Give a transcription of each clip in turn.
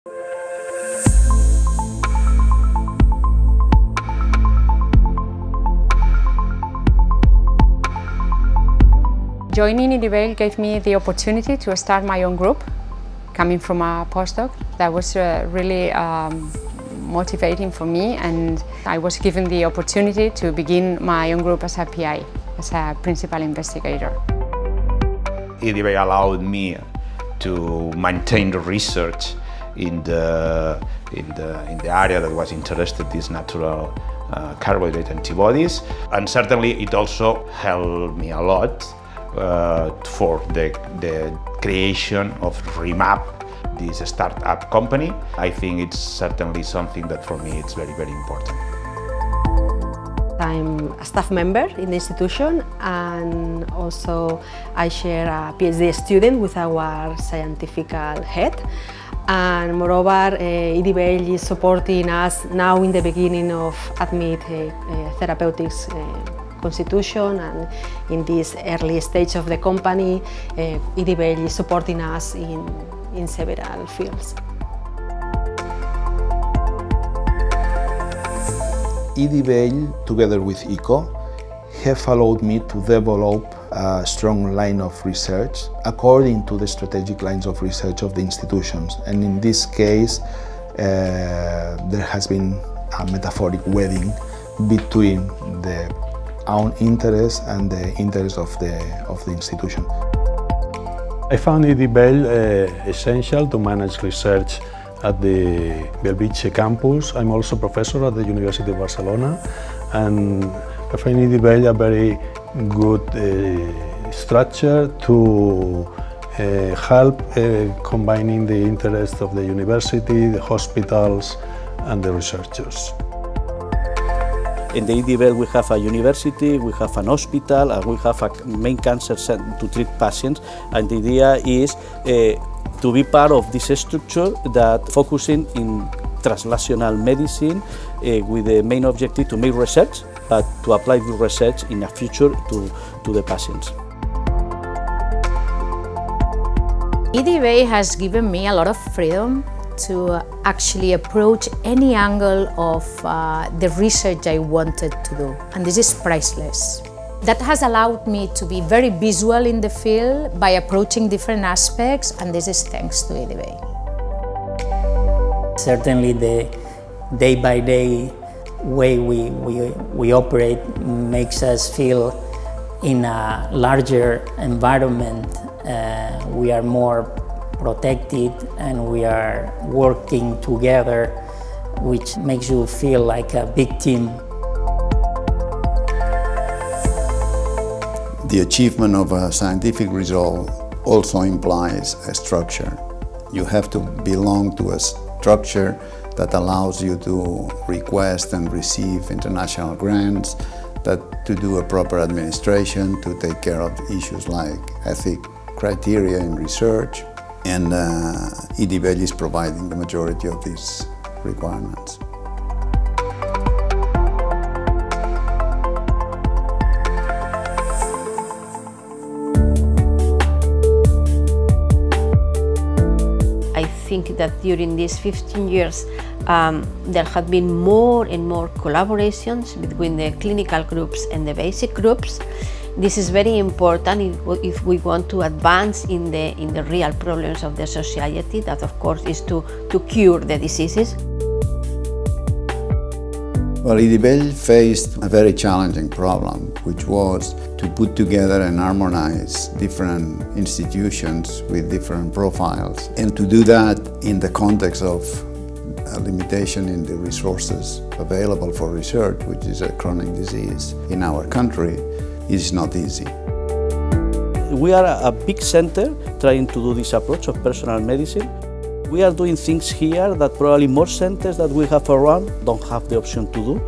Joining IDIBELL gave me the opportunity to start my own group, coming from a postdoc. That was really motivating for me, and I was given the opportunity to begin my own group as a PI, as a principal investigator. IDIBELL allowed me to maintain the research in the area that was interested, these natural carbohydrate antibodies, and certainly it also helped me a lot for the creation of Remap, this startup company. I think it's certainly something that for me it's very, very important. I'm a staff member in the institution, and also I share a PhD student with our scientific head. And moreover, IDIBELL is supporting us now in the beginning of ADMIT therapeutics constitution, and in this early stage of the company, IDIBELL is supporting us in several fields. IDIBELL, together with ICO, have allowed me to develop a strong line of research according to the strategic lines of research of the institutions. And in this case, there has been a metaphoric wedding between the own interest and the interest of the institution. I found IDIBELL essential to manage research at the Bellvitge campus. I'm also professor at the University of Barcelona, and I find IDIBELL a very good structure to help combining the interests of the university, the hospitals, and the researchers. In the IDIBELL we have a university, we have an hospital, and we have a main cancer center to treat patients, and the idea is to be part of this structure that focusing in translational medicine with the main objective to make research, but to apply the research in the future to the patients. IDIBELL has given me a lot of freedom to actually approach any angle of the research I wanted to do, and this is priceless. That has allowed me to be very visual in the field by approaching different aspects, and this is thanks to IDIBELL. Certainly the day-by-day way we operate makes us feel in a larger environment. We are more protected and we are working together, which makes you feel like a big team. The achievement of a scientific result also implies a structure. You have to belong to a structure that allows you to request and receive international grants, that to do a proper administration, to take care of issues like ethic criteria in research, and IDIBELL is providing the majority of these requirements. I think that during these 15 years there have been more and more collaborations between the clinical groups and the basic groups. This is very important if we want to advance in the real problems of the society, that of course is to cure the diseases. Well, IDIBELL faced a very challenging problem, which was to put together and harmonize different institutions with different profiles, and to do that in the context of a limitation in the resources available for research, which is a chronic disease in our country, is not easy. We are a big center trying to do this approach of personal medicine. We are doing things here that probably more centers that we have around don't have the option to do.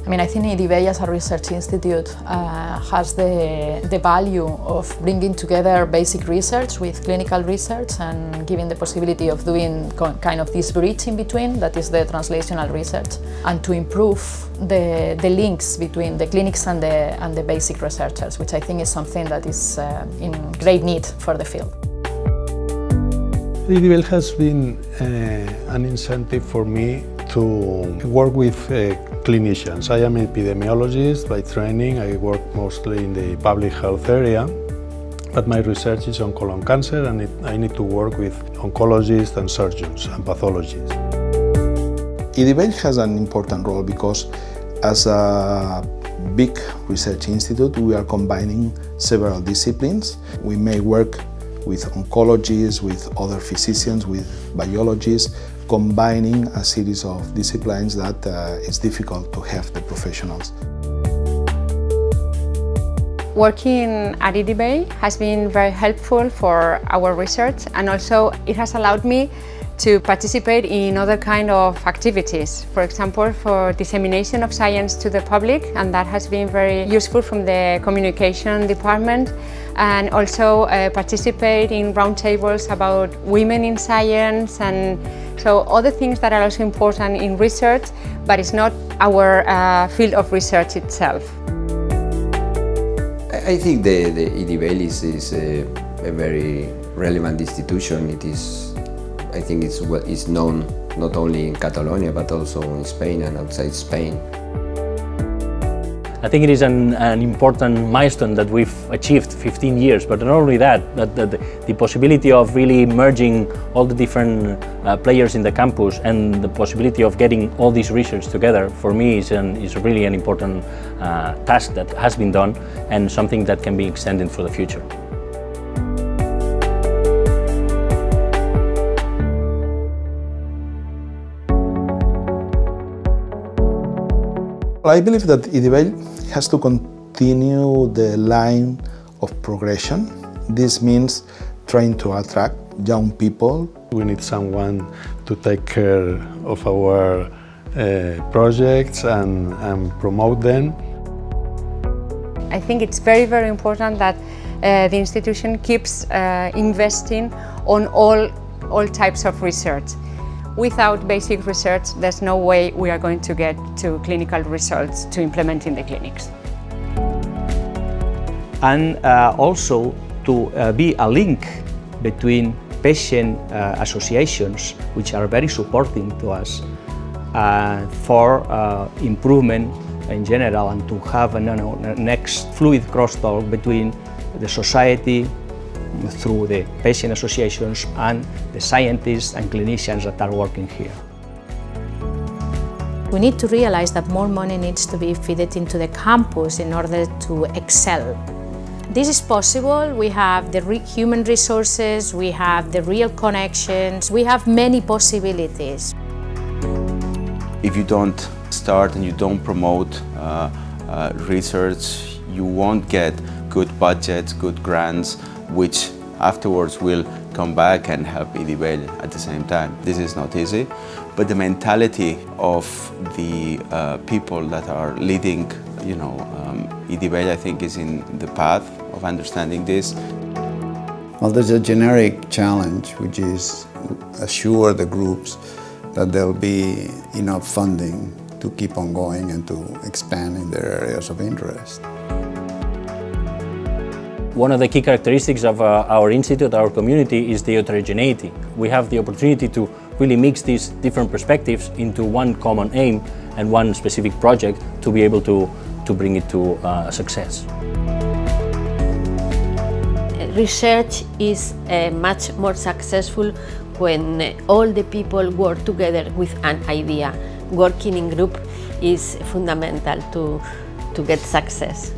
I mean, I think IDIBELL as a research institute has the value of bringing together basic research with clinical research and giving the possibility of doing kind of this bridge in between, that is the translational research, and to improve the links between the clinics and the basic researchers, which I think is something that is in great need for the field. IDIBELL has been an incentive for me to work with clinicians. I am an epidemiologist by training. I work mostly in the public health area, but my research is on colon cancer, and I need to work with oncologists and surgeons and pathologists. IDIBELL has an important role because as a big research institute, we are combining several disciplines. We may work with oncologists, with other physicians, with biologists, combining a series of disciplines that is difficult to have the professionals. Working at IDIBELL has been very helpful for our research, and also it has allowed me to participate in other kind of activities. For example, for dissemination of science to the public, and that has been very useful from the communication department, and also participate in roundtables about women in science, and so other things that are also important in research, but it's not our field of research itself. I think the IDIBELL is a very relevant institution. I think it's known not only in Catalonia but also in Spain and outside Spain. I think it is an important milestone that we've achieved 15 years, but not only that, but the possibility of really merging all the different players in the campus and the possibility of getting all this research together, for me is really an important task that has been done and something that can be extended for the future. I believe that IDIBELL has to continue the line of progression. This means trying to attract young people. We need someone to take care of our projects and promote them. I think it's very, very important that the institution keeps investing on all types of research. Without basic research, there's no way we are going to get to clinical results to implement in the clinics. And also to be a link between patient associations, which are very supporting to us for improvement in general, and to have a next fluid crosstalk between the society through the patient associations and the scientists and clinicians that are working here. We need to realize that more money needs to be fed into the campus in order to excel. This is possible. We have the human resources, we have the real connections, we have many possibilities. If you don't start and you don't promote research, you won't get good budgets, good grants, which afterwards will come back and help IDIBELL at the same time. This is not easy, but the mentality of the people that are leading, IDIBELL, I think, is in the path of understanding this. Well, there's a generic challenge, which is assure the groups that there'll be enough funding to keep on going and to expand in their areas of interest. One of the key characteristics of our institute, our community, is the heterogeneity. We have the opportunity to really mix these different perspectives into one common aim and one specific project to be able to bring it to success. Research is much more successful when all the people work together with an idea. Working in group is fundamental to get success.